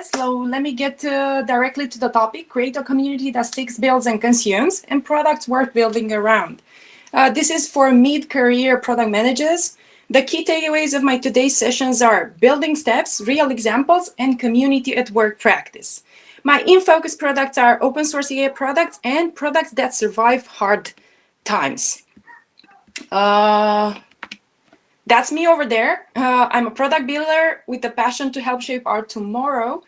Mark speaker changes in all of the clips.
Speaker 1: So let me get directly to the topic. Create a community that sticks, builds, and consumes, and products worth building around. This is for mid-career product managers. The key takeaways of my today's sessions are building steps, real examples, and community at work practice. My in-focus products are open source AI products and products that survive hard times. That's me over there. I'm a product builder with a passion to help shape our tomorrow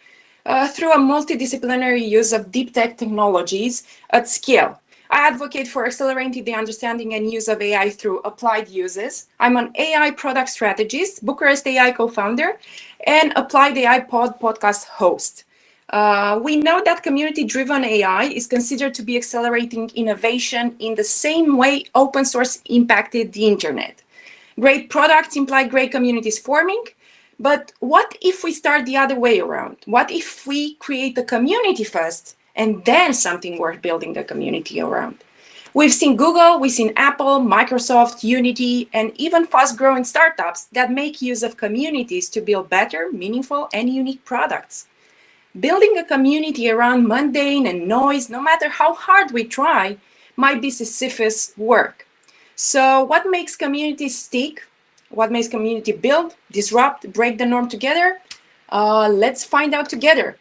Speaker 1: through a multidisciplinary use of deep tech technologies at scale. I advocate for accelerating the understanding and use of AI through applied uses. I'm an AI product strategist, Bucharest AI co-founder, and Applied AI podcast host. We know that community-driven AI is considered to be accelerating innovation in the same way open source impacted the internet. Great products imply great communities forming, but what if we start the other way around? What if we create the community first and then something worth building the community around? We've seen Google, we've seen Apple, Microsoft, Unity, and even fast-growing startups that make use of communities to build better, meaningful, and unique products. Building a community around mundane and noise, no matter how hard we try, might be Sisyphus work. So what makes communities stick? What makes community build, disrupt, break the norm together? Let's find out together.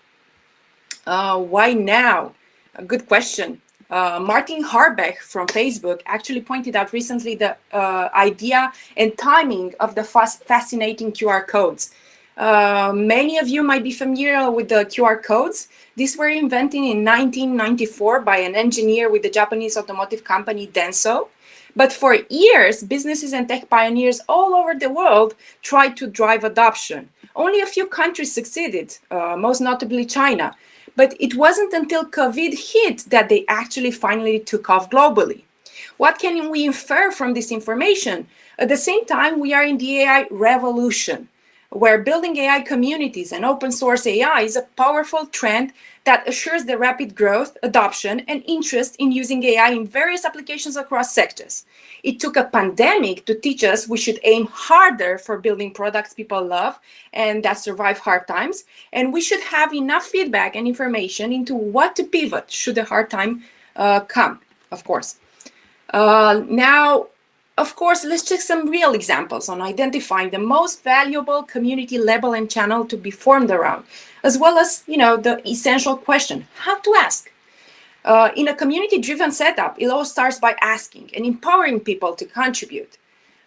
Speaker 1: Why now? A good question. Martin Harbeck from Facebook actually pointed out recently the idea and timing of the fascinating QR codes. Many of you might be familiar with the QR codes. These were invented in 1994 by an engineer with the Japanese automotive company Denso. But for years, businesses and tech pioneers all over the world tried to drive adoption. Only a few countries succeeded, most notably China. But it wasn't until COVID hit that they actually finally took off globally. What can we infer from this information? At the same time, we are in the AI revolution, where building AI communities and open source AI is a powerful trend that assures the rapid growth, adoption, and interest in using AI in various applications across sectors. It took a pandemic to teach us we should aim harder for building products people love and that survive hard times, and we should have enough feedback and information into what to pivot should a hard time come, of course. Now, of course, let's check some real examples on identifying the most valuable community label and channel to be formed around, as well as, the essential question, how to ask. In a community-driven setup, it all starts by asking and empowering people to contribute.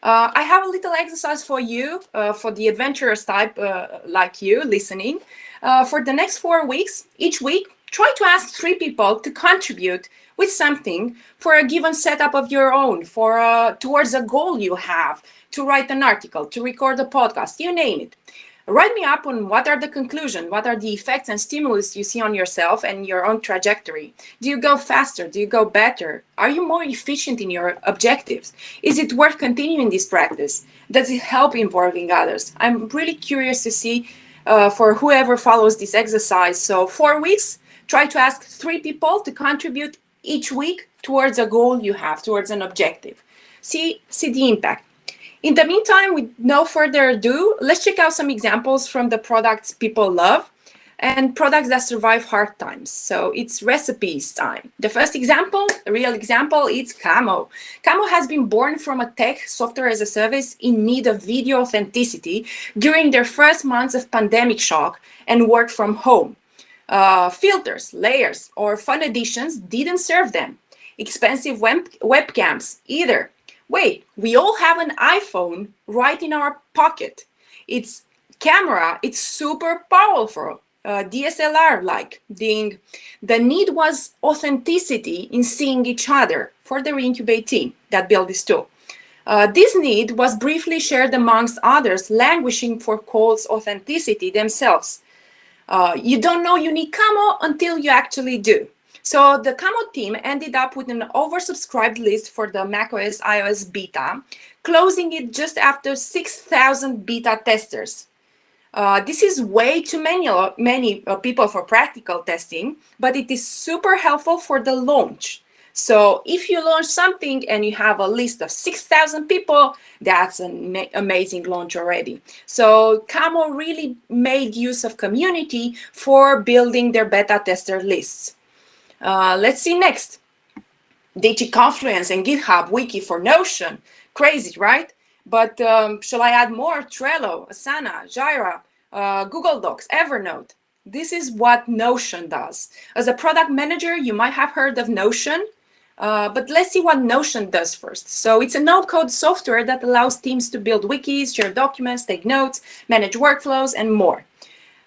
Speaker 1: I have a little exercise for you, for the adventurous type like you listening. For the next 4 weeks, each week, try to ask 3 people to contribute with something for a given setup of your own, towards a goal you have, to write an article, to record a podcast, you name it. Write me up on what are the conclusions, what are the effects and stimulus you see on yourself and your own trajectory. Do you go faster? Do you go better? Are you more efficient in your objectives? Is it worth continuing this practice? Does it help involving others? I'm really curious to see for whoever follows this exercise. So 4 weeks, try to ask 3 people to contribute each week towards a goal you have, towards an objective. See the impact. In the meantime, with no further ado, let's check out some examples from the products people love and products that survive hard times. So it's recipes time. The first example, a real example, is Camo. Camo has been born from a tech software as a service in need of video authenticity during their first months of pandemic shock and work from home. Filters, layers, or fun additions didn't serve them. Expensive webcams either. Wait, we all have an iPhone right in our pocket. Its camera, it's super powerful, DSLR-like. The need was authenticity in seeing each other for the Reincubate team that built this tool. This need was briefly shared amongst others, languishing for Cole's authenticity themselves. You don't know you need Camo until you actually do. So the Camo team ended up with an oversubscribed list for the macOS iOS beta, closing it just after 6,000 beta testers. This is way too many people for practical testing, but it is super helpful for the launch. So if you launch something and you have a list of 6,000 people, that's an amazing launch already. So Camo really made use of community for building their beta tester lists. Let's see next. DG Confluence and GitHub Wiki for Notion. Crazy, right? But shall I add more? Trello, Asana, Jira, Google Docs, Evernote. This is what Notion does. As a product manager, you might have heard of Notion, but let's see what Notion does first. So it's a no-code software that allows teams to build wikis, share documents, take notes, manage workflows, and more.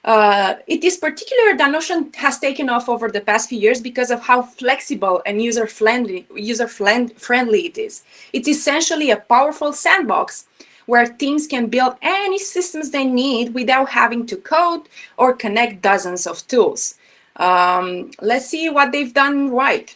Speaker 1: It is particular that Notion has taken off over the past few years because of how flexible and user-friendly it is. It's essentially a powerful sandbox where teams can build any systems they need without having to code or connect dozens of tools. Let's see what they've done right.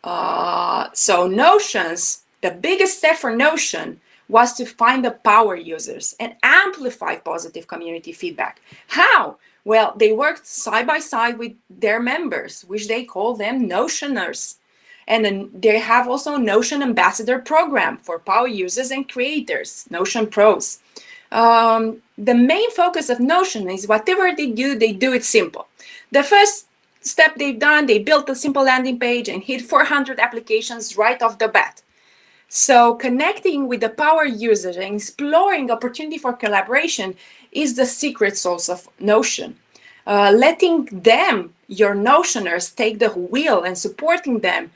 Speaker 1: So the biggest step for Notion was to find the power users and amplify positive community feedback. How? Well, they worked side by side with their members, which they call them Notioners. And then they have also a Notion Ambassador program for power users and creators, Notion Pros. The main focus of Notion is whatever they do it simple. The first step they've done, they built a simple landing page and hit 400 applications right off the bat. So connecting with the power users and exploring opportunity for collaboration is the secret sauce of Notion. Letting them, your Notioners, take the wheel and supporting them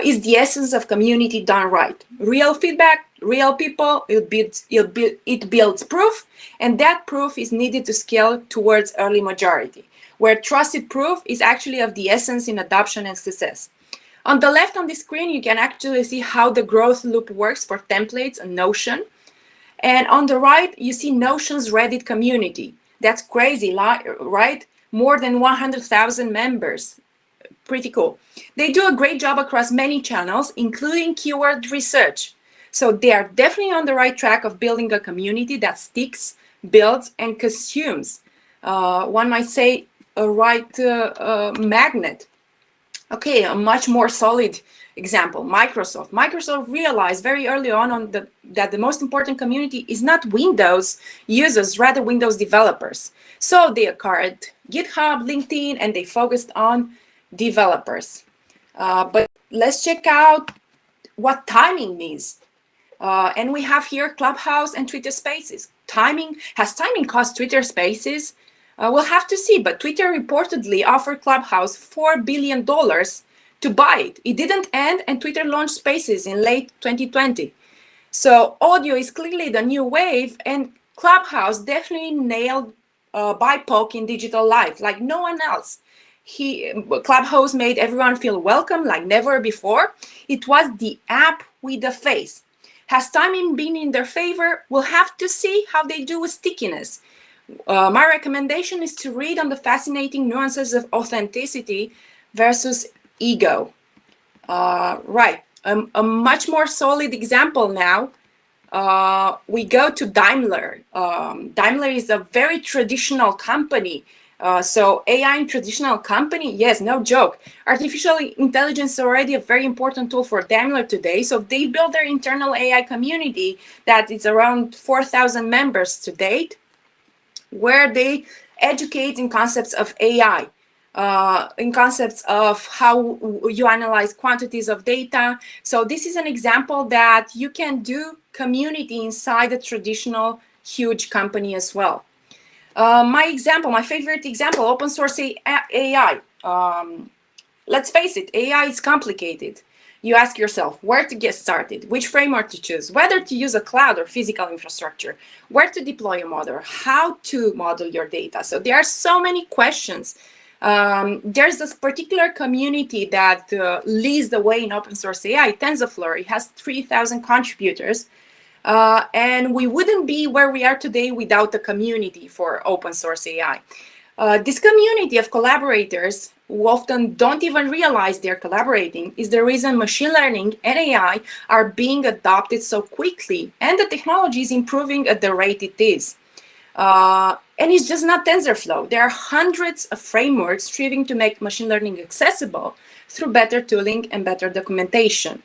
Speaker 1: is the essence of community done right. Real feedback, real people, it builds proof, and that proof is needed to scale towards early majority, where trusted proof is actually of the essence in adoption and success. On the left on the screen, you can actually see how the growth loop works for templates and Notion. And on the right, you see Notion's Reddit community. That's crazy, right? More than 100,000 members. Pretty cool. They do a great job across many channels, including keyword research. So they are definitely on the right track of building a community that sticks, builds, and consumes. One might say a right magnet. Okay, a much more solid example, Microsoft. Microsoft realized very early on that the most important community is not Windows users, rather Windows developers. So they acquired GitHub, LinkedIn, and they focused on developers. But let's check out what timing means. And we have here Clubhouse and Twitter Spaces. Has timing cost Twitter Spaces? We'll have to see, but Twitter reportedly offered Clubhouse $4 billion to buy it. It didn't end, and Twitter launched Spaces in late 2020. So audio is clearly the new wave, and Clubhouse definitely nailed BIPOC in digital life like no one else. Clubhouse made everyone feel welcome like never before. It was the app with a face. Has timing been in their favor? We'll have to see how they do with stickiness. My recommendation is to read on the fascinating nuances of authenticity versus ego. Right, a much more solid example now. We go to Daimler. Daimler is a very traditional company. So AI in traditional company, yes, no joke. Artificial intelligence is already a very important tool for Daimler today. So they built their internal AI community that is around 4,000 members to date, where they educate in concepts of AI, in concepts of how you analyze quantities of data. So this is an example that you can do community inside a traditional huge company as well. My favorite example, open source AI. Let's face it, AI is complicated. You ask yourself where to get started, which framework to choose, whether to use a cloud or physical infrastructure, where to deploy a model, how to model your data. So there are so many questions. There's this particular community that leads the way in open source AI, TensorFlow. It has 3,000 contributors. And we wouldn't be where we are today without the community for open source AI. This community of collaborators who often don't even realize they're collaborating is the reason machine learning and AI are being adopted so quickly, and the technology is improving at the rate it is. And it's just not TensorFlow. There are hundreds of frameworks striving to make machine learning accessible through better tooling and better documentation.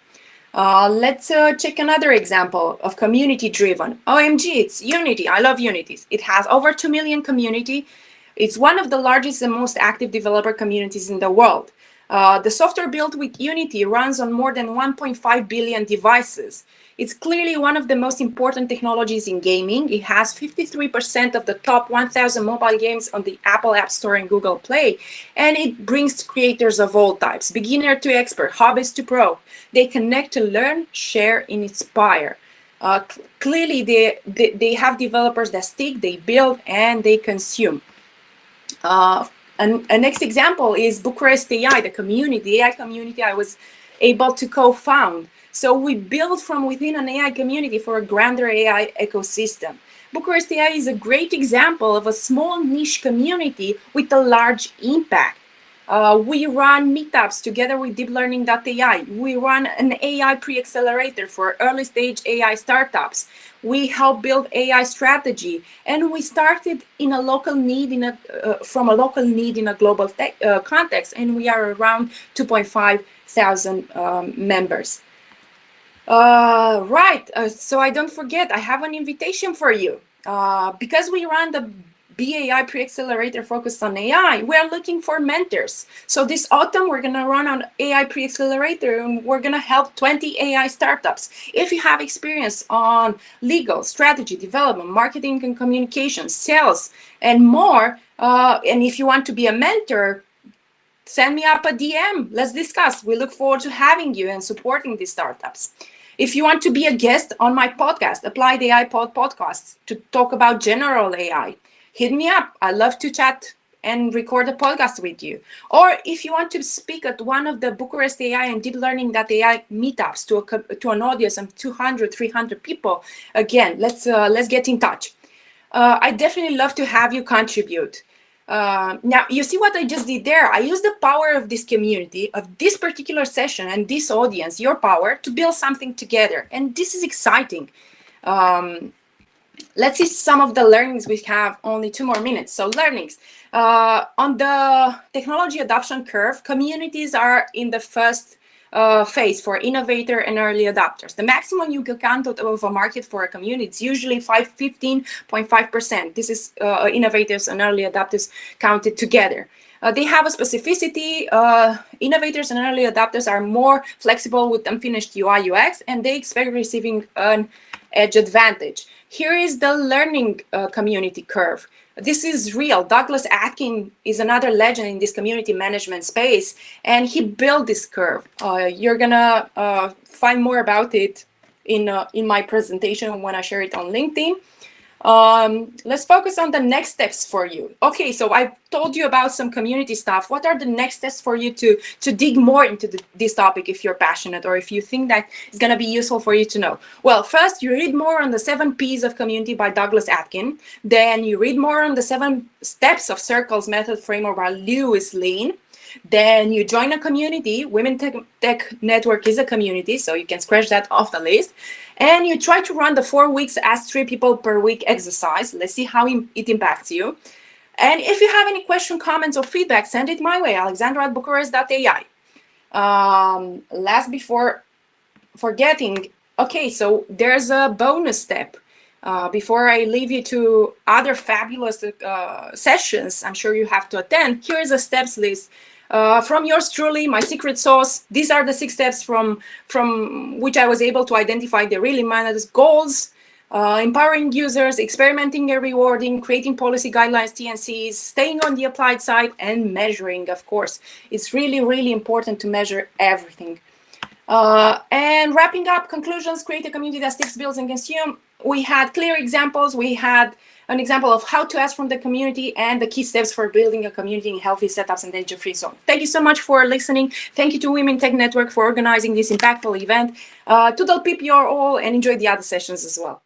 Speaker 1: Let's check another example of community-driven. OMG, it's Unity. I love Unity. It has over 2 million community. It's one of the largest and most active developer communities in the world. The software built with Unity runs on more than 1.5 billion devices. It's clearly one of the most important technologies in gaming. It has 53% of the top 1,000 mobile games on the Apple App Store and Google Play, and it brings creators of all types, beginner to expert, hobbyist to pro. They connect to learn, share, and inspire. Clearly, they have developers that stick, they build, and they consume. And a next example is Bucharest AI, the AI community I was able to co-found. So we build from within an AI community for a grander AI ecosystem. Bucharest AI is a great example of a small niche community with a large impact. We run meetups together with deeplearning.ai. We run an AI Pre Accelerator for early stage AI startups. We help build AI strategy, and we started in a local need, from a local need in a global context, and we are around 2.5 thousand members. Right, so I don't forget, I have an invitation for you. Because we run the BAI Pre-Accelerator focused on AI, we are looking for mentors. So this autumn, we're going to run on AI Pre-Accelerator, and we're going to help 20 AI startups. If you have experience on legal, strategy, development, marketing and communication, sales, and more, and if you want to be a mentor, send me up a DM. Let's discuss. We look forward to having you and supporting these startups. If you want to be a guest on my podcast, Applied AI Podcasts, to talk about general AI, hit me up. I love to chat and record a podcast with you. Or if you want to speak at one of the Bucharest AI and deeplearning.ai meetups to an audience of 200, 300 people, again, let's get in touch. I definitely love to have you contribute. Now, you see what I just did there? I used the power of this community, of this particular session and this audience, your power, to build something together. And this is exciting. Let's see some of the learnings. We have only 2 more minutes. So learnings. On the technology adoption curve, communities are in the first phase for innovator and early adopters. The maximum you can count of a market for a community is usually 15.5%. This is innovators and early adopters counted together. They have a specificity. Innovators and early adopters are more flexible with unfinished UI UX, and they expect receiving an edge advantage. Here is the learning community curve. This is real. Douglas Atkin is another legend in this community management space, and he built this curve. You're gonna find more about it in my presentation when I share it on LinkedIn. Let's focus on the next steps for you. Okay, so I told you about some community stuff. What are the next steps for you to dig more into this topic if you're passionate, or if you think that it's going to be useful for you to know? Well, first, you read more on the 7 P's of community by Douglas Atkin. Then you read more on the 7 steps of circles method framework by Lewis Lean. Then you join a community. Women Tech Network is a community, so you can scratch that off the list. And you try to run the 4 weeks Ask 3 People per week exercise. Let's see how it impacts you. And if you have any question, comments, or feedback, send it my way, alexandra@bucharest.ai. Last before forgetting, okay, so there's a bonus step. Before I leave you to other fabulous sessions I'm sure you have to attend, here is a steps list from yours truly, my secret sauce. These are the 6 steps from which I was able to identify the really matters: goals, empowering users, experimenting and rewarding, creating policy guidelines, TNCs, staying on the applied side, and measuring, of course. It's really, really important to measure everything. And wrapping up, conclusions: create a community that sticks, builds, and consumes. We had clear examples. We had an example of how to ask from the community and the key steps for building a community in healthy setups and danger-free zone. Thank you so much for listening. Thank you to Women Tech Network for organizing this impactful event. Toodle pip, you're all, and enjoy the other sessions as well.